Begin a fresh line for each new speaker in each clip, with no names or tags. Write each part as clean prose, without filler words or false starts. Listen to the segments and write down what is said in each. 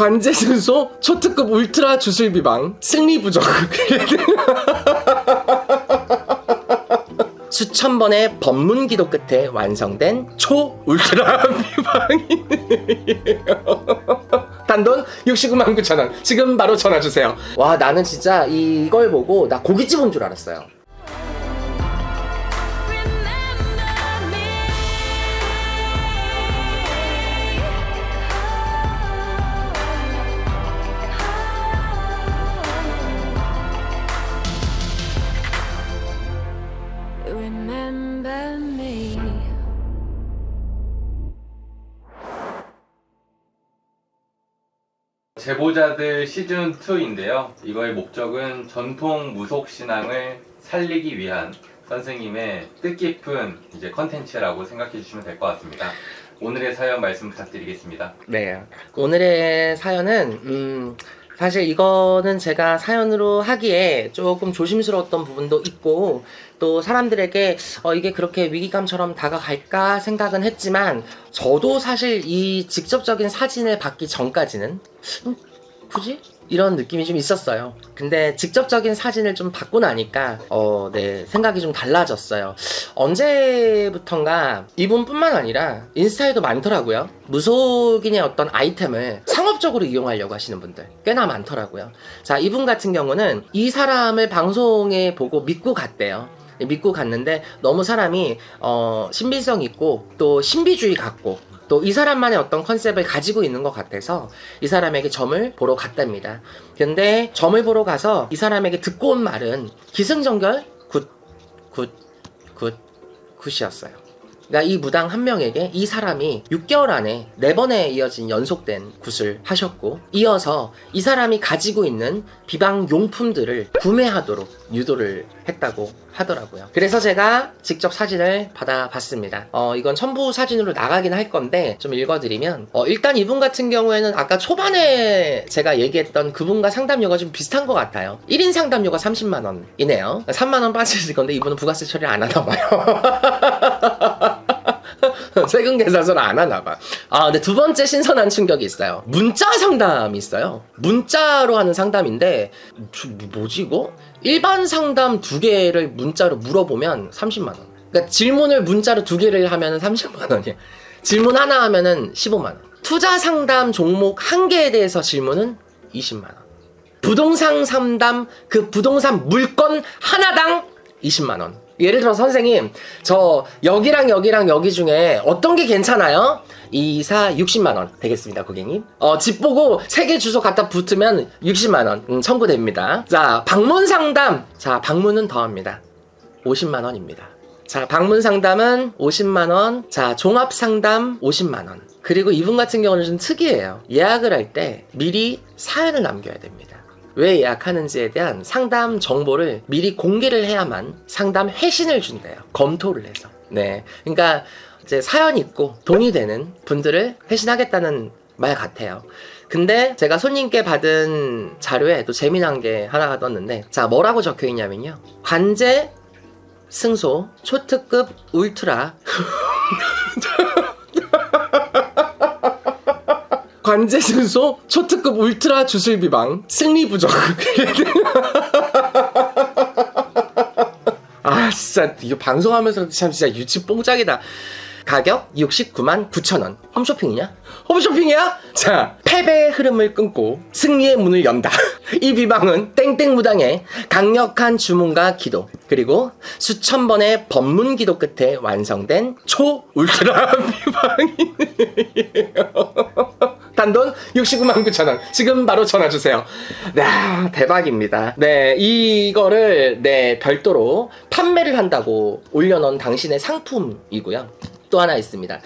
관제승소 초특급 울트라 주술 비방 승리 부족. 수천 번의 법문 기도 끝에 완성된 초 울트라 비방이에요. 단돈 69만 9천 원. 지금 바로 전화 주세요. 와, 나는 진짜 이걸 보고 나 고깃집 온 줄 알았어요.
Remember me.
제보자들 시즌2인데요. 이거의 목적은 전통 무속 신앙을 살리기 위한 선생님의 뜻깊은 컨텐츠라고 생각해 주시면 될 것 같습니다. 오늘의 사연 말씀 부탁드리겠습니다.
네. 오늘의 사연은 사실 이거는 제가 사연으로 하기에 조금 조심스러웠던 부분도 있고, 또 사람들에게 이게 그렇게 위기감처럼 다가갈까 생각은 했지만, 저도 사실 이 직접적인 사진을 받기 전까지는 굳이? 이런 느낌이 좀 있었어요. 근데 직접적인 사진을 좀 받고 나니까 네, 생각이 좀 달라졌어요. 언제부턴가 이분뿐만 아니라 인스타에도 많더라고요. 무속인의 어떤 아이템을 상업적으로 이용하려고 하시는 분들 꽤나 많더라고요. 자, 이분 같은 경우는 이 사람을 방송에 보고 믿고 갔대요. 믿고 갔는데 너무 사람이 신빙성 있고 또 신비주의 같고 또 이 사람만의 어떤 컨셉을 가지고 있는 것 같아서 이 사람에게 점을 보러 갔답니다. 근데 점을 보러 가서 이 사람에게 듣고 온 말은 기승전결 굿이었어요. 그러니까 이 무당 한 명에게 이 사람이 6개월 안에 4번에 이어진 연속된 굿을 하셨고, 이어서 이 사람이 가지고 있는 비방 용품들을 구매하도록 유도를 했다고 하더라고요. 그래서 제가 직접 사진을 받아봤습니다. 이건 첨부 사진으로 나가긴 할 건데 좀 읽어드리면, 일단 이분 같은 경우에는 아까 초반에 제가 얘기했던 그분과 상담료가 좀 비슷한 것 같아요. 1인 상담료가 30만원이네요 3만원 빠질 건데 이분은 부가세 처리를 안 하나봐요. 세금 계산서를 안 하나봐. 근데 두 번째 신선한 충격이 있어요. 문자 상담이 있어요. 문자로 하는 상담인데 뭐지 이거? 일반 상담 2개를 문자로 물어보면 30만원. 그러니까 질문을 문자로 2개를 하면 30만원이야. 질문 하나 하면은 15만원. 투자 상담 종목 1개에 대해서 질문은 20만원. 부동산 상담, 그 부동산 물건 하나당 20만원. 예를 들어 선생님, 저 여기랑 여기랑 여기 중에 어떤 게 괜찮아요? 2, 4, 60만원 되겠습니다, 고객님. 집 보고 3개 주소 갖다 붙으면 60만원 청구됩니다. 자, 방문 상담. 자, 방문은 더합니다. 50만원입니다. 자, 방문 상담은 50만원. 자, 종합 상담 50만원. 그리고 이분 같은 경우는 좀 특이해요. 예약을 할 때 미리 사연을 남겨야 됩니다. 왜 예약하는지에 대한 상담 정보를 미리 공개를 해야만 상담 회신을 준대요. 검토를 해서. 네. 그러니까 이제 사연 있고 돈이 되는 분들을 회신하겠다는 말 같아요. 근데 제가 손님께 받은 자료에 또 재미난 게 하나가 떴는데, 자, 뭐라고 적혀 있냐면요. 관제 승소 초특급 울트라 관제승소 초특급 울트라 주술 비방 승리 부족. 진짜 이거 방송하면서 참 진짜 유치 뽕짝이다. 가격 69만 9천원. 홈쇼핑이냐? 홈쇼핑이야? 자, 패배의 흐름을 끊고 승리의 문을 연다. 이 비방은 땡땡 무당의 강력한 주문과 기도, 그리고 수천 번의 법문 기도 끝에 완성된 초 울트라 비방이에요. 단돈 69만 9천원. 지금 바로 전화 주세요. 네, 대박입니다. 네, 이거를 별도로 판매를 한다고 올려놓은 당신의 상품이고요. 또 하나 있습니다.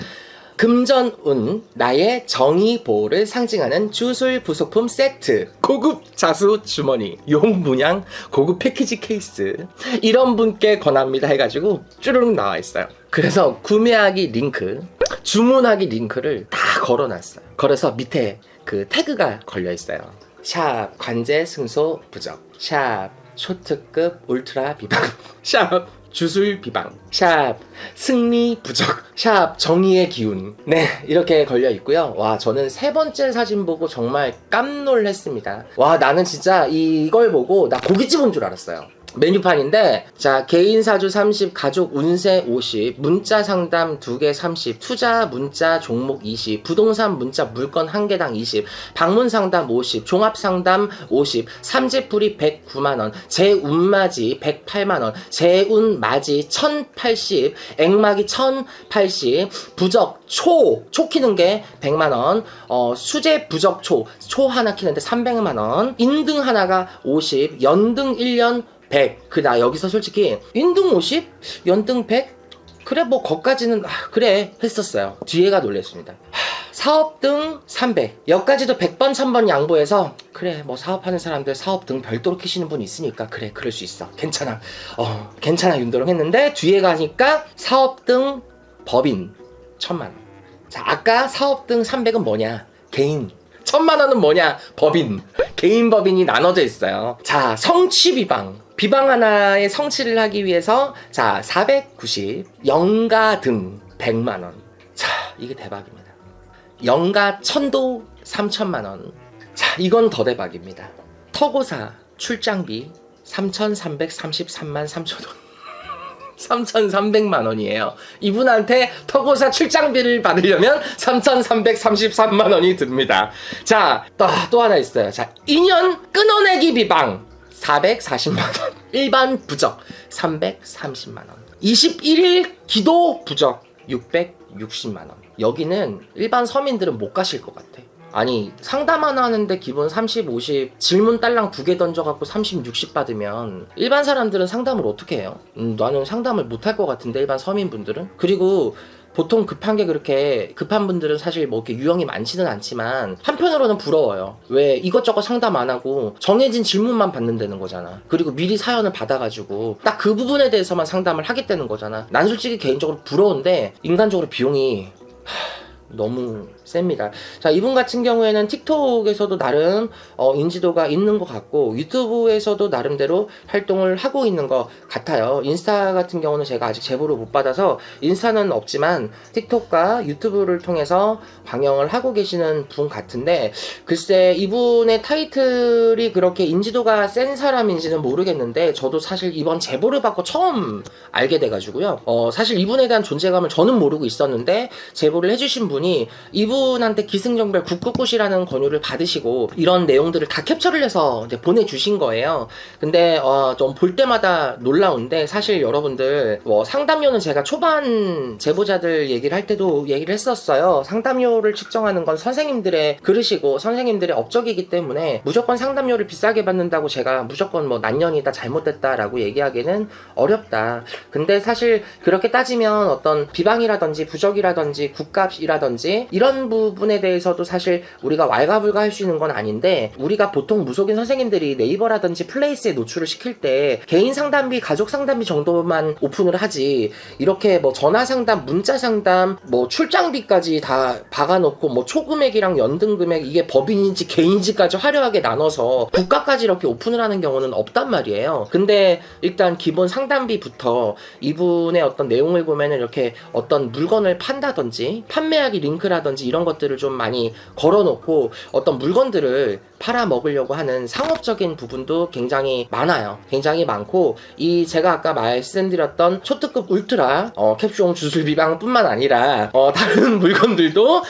금전운, 나의 정의 보호를 상징하는 주술 부속품 세트, 고급 자수 주머니, 용 문양 고급 패키지 케이스, 이런 분께 권합니다 해가지고 쭈르륵 나와 있어요. 그래서 구매하기 링크, 주문하기 링크를 다 걸어놨어요. 그래서 밑에 그 태그가 걸려 있어요. 샵 관제 승소 부적, 샵 초특급 울트라 비방, 샵 주술 비방, 샵 승리 부적, 샵 정의의 기운. 네, 이렇게 걸려 있고요. 와, 저는 세 번째 사진 보고 정말 깜놀했습니다. 와, 나는 진짜 이걸 보고 나 고깃집 온 줄 알았어요. 메뉴판인데, 자, 개인 사주 30, 가족 운세 50, 문자 상담 2개 30, 투자 문자 종목 20, 부동산 문자 물건 1개당 20, 방문 상담 50, 종합 상담 50, 삼재풀이 109만원, 재운맞이 108만원, 재운맞이 1080, 액막이 1080, 부적 초 키는 게 100만원, 수제 부적 초 하나 키는데 300만원, 인등 하나가 50, 연등 1년 100. 나 여기서 솔직히 인등 50? 연등 100? 그래 뭐 거까지는 그래 했었어요. 뒤에가 놀랬습니다. 사업등 300. 여기까지도 100번 1000번 양보해서 그래 뭐 사업하는 사람들 사업등 별도로 키시는 분 있으니까 그래 그럴 수 있어. 괜찮아. 괜찮아 윤도령 했는데 뒤에 가니까 사업등 법인 1000만원. 자, 아까 사업등 300은 뭐냐? 개인. 1000만원은 뭐냐? 법인. 개인 법인이 나눠져 있어요. 자, 성취 비방. 비방 하나에 성취를 하기 위해서 자 490, 영가 등 100만원. 자, 이게 대박입니다. 영가 천도 3천만원. 자, 이건 더 대박입니다. 터고사 출장비 3,333만 3천원. 3,300만원이에요. 이분한테 터고사 출장비를 받으려면 3,333만원이 듭니다. 자, 또 하나 있어요. 자, 인연 끊어내기 비방 440만원. 일반 부적 330만원. 21일 기도 부적 660만원. 여기는 일반 서민들은 못 가실 것 같아. 아니, 상담 하나 하는데 기본 30, 50, 질문 딸랑 2개 던져갖고 30, 60 받으면 일반 사람들은 상담을 어떻게 해요? 나는 상담을 못 할 것 같은데, 일반 서민분들은? 그리고 보통 급한 게 그렇게 급한 분들은 사실 뭐 이렇게 유형이 많지는 않지만 한편으로는 부러워요. 왜 이것저것 상담 안 하고 정해진 질문만 받는다는 거잖아. 그리고 미리 사연을 받아가지고 딱 그 부분에 대해서만 상담을 하겠다는 거잖아. 난 솔직히 개인적으로 부러운데 인간적으로 비용이 너무 셉니다. 자, 이분 같은 경우에는 틱톡에서도 나름 인지도가 있는 것 같고 유튜브에서도 나름대로 활동을 하고 있는 것 같아요. 인스타 같은 경우는 제가 아직 제보를 못 받아서 인스타는 없지만 틱톡과 유튜브를 통해서 방영을 하고 계시는 분 같은데, 글쎄 이분의 타이틀이 그렇게 인지도가 센 사람인지는 모르겠는데 저도 사실 이번 제보를 받고 처음 알게 돼가지고요. 사실 이분에 대한 존재감을 저는 모르고 있었는데 제보를 해주신 분이 이분한테 기승전결 999이라는 권유를 받으시고 이런 내용들을 다 캡처를 해서 이제 보내주신 거예요. 근데 좀 볼 때마다 놀라운데, 사실 여러분들 상담료는 제가 초반 제보자들 얘기를 할 때도 얘기를 했었어요. 상담료를 측정하는 건 선생님들의 그릇이고 선생님들의 업적이기 때문에 무조건 상담료를 비싸게 받는다고 제가 무조건 뭐 난년이다 잘못됐다라고 얘기하기는 어렵다. 근데 사실 그렇게 따지면 어떤 비방이라든지 부적이라든지 국값이라든지 이런 부분에 대해서도 사실 우리가 왈가불가 할 수 있는 건 아닌데, 우리가 보통 무속인 선생님들이 네이버라든지 플레이스에 노출을 시킬 때 개인 상담비, 가족 상담비 정도만 오픈을 하지, 이렇게 뭐 전화 상담, 문자 상담, 뭐 출장비까지 다 박아놓고 뭐 초금액이랑 연등금액 이게 법인인지 개인인지까지 화려하게 나눠서 국가까지 이렇게 오픈을 하는 경우는 없단 말이에요. 근데 일단 기본 상담비부터 이분의 어떤 내용을 보면은 이렇게 어떤 물건을 판다든지 판매하기 링크라든지 이런 것들을 좀 많이 걸어놓고 어떤 물건들을 팔아먹으려고 하는 상업적인 부분도 굉장히 많아요. 굉장히 많고, 이 제가 아까 말씀드렸던 초특급 울트라 캡숑 주술비방 뿐만 아니라 다른 물건들도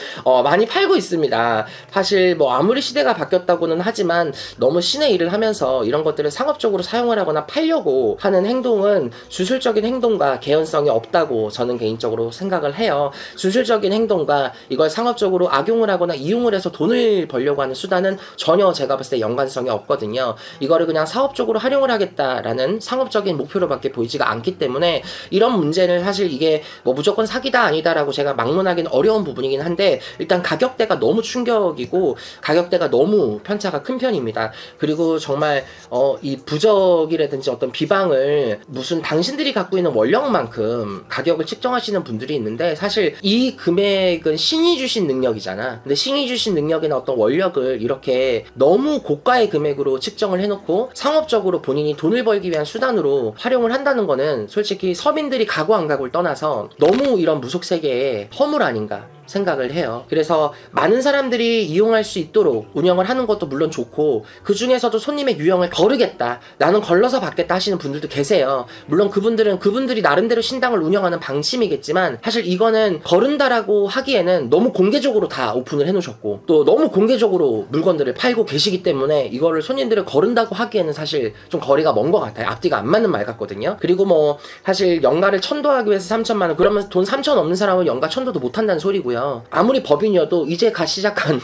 많이 팔고 있습니다. 사실 뭐 아무리 시대가 바뀌었다고는 하지만 너무 신의 일을 하면서 이런 것들을 상업적으로 사용을 하거나 팔려고 하는 행동은 주술적인 행동과 개연성이 없다고 저는 개인적으로 생각을 해요. 주술적인 행동과 이걸 상업적으로 악용을 하거나 이용을 해서 돈을 벌려고 하는 수단은 전혀 제가 봤을 때 연관성이 없거든요. 이거를 그냥 사업적으로 활용을 하겠다라는 상업적인 목표로밖에 보이지가 않기 때문에 이런 문제는 사실 이게 뭐 무조건 사기다 아니다라고 제가 막론하기는 어려운 부분이긴 한데, 일단 가격대가 너무 충격이고 가격대가 너무 편차가 큰 편입니다. 그리고 정말 이 부적이라든지 어떤 비방을 무슨 당신들이 갖고 있는 원력만큼 가격을 측정하시는 분들이 있는데, 사실 이 금액을 고객은 신이 주신 능력이잖아. 근데 신이 주신 능력이나 어떤 원력을 이렇게 너무 고가의 금액으로 측정을 해놓고 상업적으로 본인이 돈을 벌기 위한 수단으로 활용을 한다는 거는 솔직히 서민들이 가고 안 가고를 떠나서 너무 이런 무속 세계의 허물 아닌가 생각을 해요. 그래서 많은 사람들이 이용할 수 있도록 운영을 하는 것도 물론 좋고, 그 중에서도 손님의 유형을 거르겠다, 나는 걸러서 받겠다 하시는 분들도 계세요. 물론 그분들이 나름대로 신당을 운영하는 방침이겠지만, 사실 이거는 거른다라고 하기에는 너무 공개적으로 다 오픈을 해놓으셨고 또 너무 공개적으로 물건들을 팔고 계시기 때문에 이거를 손님들을 거른다고 하기에는 사실 좀 거리가 먼 것 같아요. 앞뒤가 안 맞는 말 같거든요. 그리고 뭐 사실 연가를 1000도 하기 위해서 3000만 원, 그러면 돈 3000 없는 사람은 연가 1000도도 못 한다는 소리고요. 아무리 법인이어도 이제 갓 시작한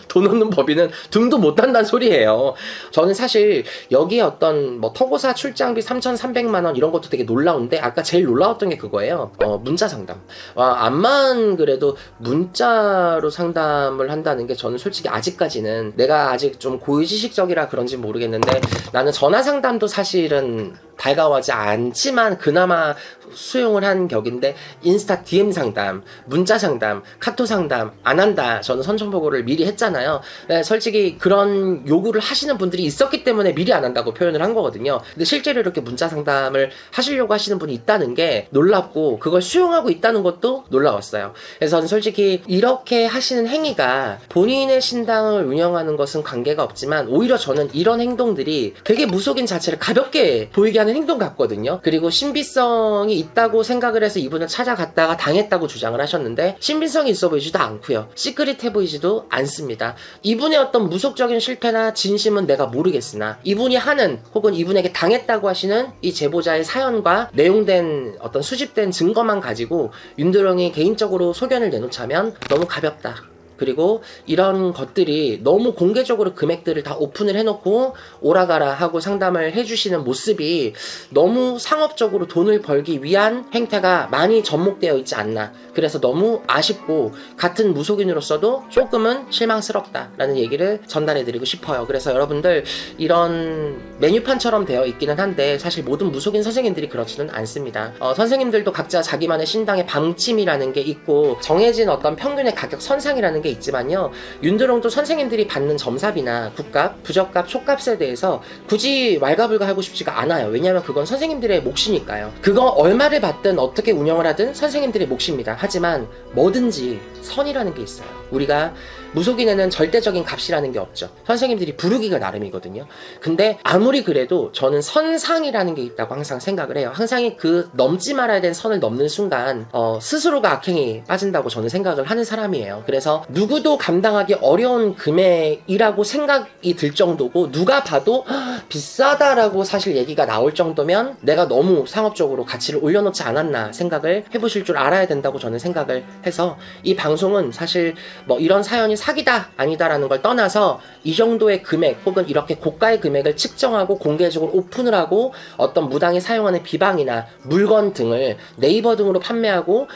돈 없는 법인은 등도 못 한다는 소리예요. 저는 사실 여기에 어떤 뭐 터고사 출장비 3,300만 원 이런 것도 되게 놀라운데, 아까 제일 놀라웠던 게 그거예요. 문자 상담. 암만 그래도 문자로 상담을 한다는 게 저는 솔직히 아직까지는, 내가 아직 좀 고위지식적이라 그런지 모르겠는데, 나는 전화 상담도 사실은 달가워하지 않지만 그나마 수용을 한 격인데, 인스타 DM 상담, 문자 상담, 카톡 상담 안 한다, 저는 선전보고를 미리 했잖아요. 네, 솔직히 그런 요구를 하시는 분들이 있었기 때문에 미리 안 한다고 표현을 한 거거든요. 근데 실제로 이렇게 문자 상담을 하시려고 하시는 분이 있다는 게 놀랍고, 그걸 수용하고 있다는 것도 놀라웠어요. 그래서 저는 솔직히 이렇게 하시는 행위가 본인의 신당을 운영하는 것은 관계가 없지만, 오히려 저는 이런 행동들이 되게 무속인 자체를 가볍게 보이게 하는 행동 같거든요. 그리고 신비성이 있다고 생각을 해서 이분을 찾아갔다가 당했다고 주장을 하셨는데, 신빙성이 있어 보이지도 않고요, 시크릿해 보이지도 않습니다. 이분의 어떤 무속적인 실패나 진심은 내가 모르겠으나, 이분이 하는, 혹은 이분에게 당했다고 하시는 이 제보자의 사연과 내용된 어떤 수집된 증거만 가지고 윤드롱이 개인적으로 소견을 내놓자면 너무 가볍다. 그리고 이런 것들이 너무 공개적으로 금액들을 다 오픈을 해놓고 오라가라 하고 상담을 해주시는 모습이 너무 상업적으로 돈을 벌기 위한 행태가 많이 접목되어 있지 않나. 그래서 너무 아쉽고, 같은 무속인으로서도 조금은 실망스럽다라는 얘기를 전달해드리고 싶어요. 그래서 여러분들, 이런 메뉴판처럼 되어 있기는 한데 사실 모든 무속인 선생님들이 그렇지는 않습니다. 선생님들도 각자 자기만의 신당의 방침이라는 게 있고, 정해진 어떤 평균의 가격 선상이라는 게 있지만요, 윤드롱도 선생님들이 받는 점삽이나 굿값, 부적값, 촉값에 대해서 굳이 왈가불가하고 싶지가 않아요. 왜냐하면 그건 선생님들의 몫이니까요. 그거 얼마를 받든 어떻게 운영을 하든 선생님들의 몫입니다. 하지만 뭐든지 선이라는 게 있어요. 우리가 무속인에는 절대적인 값이라는 게 없죠. 선생님들이 부르기가 나름이거든요. 근데 아무리 그래도 저는 선상이라는 게 있다고 항상 생각을 해요. 항상 그 넘지 말아야 되는 선을 넘는 순간 스스로가 악행이 빠진다고 저는 생각을 하는 사람이에요. 그래서 누구도 감당하기 어려운 금액이라고 생각이 들 정도고, 누가 봐도 비싸다라고 사실 얘기가 나올 정도면 내가 너무 상업적으로 가치를 올려놓지 않았나 생각을 해보실 줄 알아야 된다고 저는 생각을 해서, 이 방송은 사실 뭐 이런 사연이 사기다 아니다라는 걸 떠나서 이 정도의 금액, 혹은 이렇게 고가의 금액을 측정하고 공개적으로 오픈을 하고 어떤 무당이 사용하는 비방이나 물건 등을 네이버 등으로 판매하고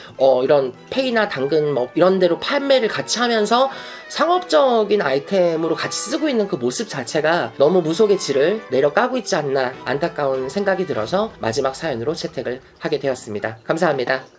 이런 페이나 당근 뭐 이런 데로 판매를 같이 하면서 상업적인 아이템으로 같이 쓰고 있는 그 모습 자체가 너무 무속의 질을 내려까고 있지 않나 안타까운 생각이 들어서 마지막 사연으로 채택을 하게 되었습니다. 감사합니다.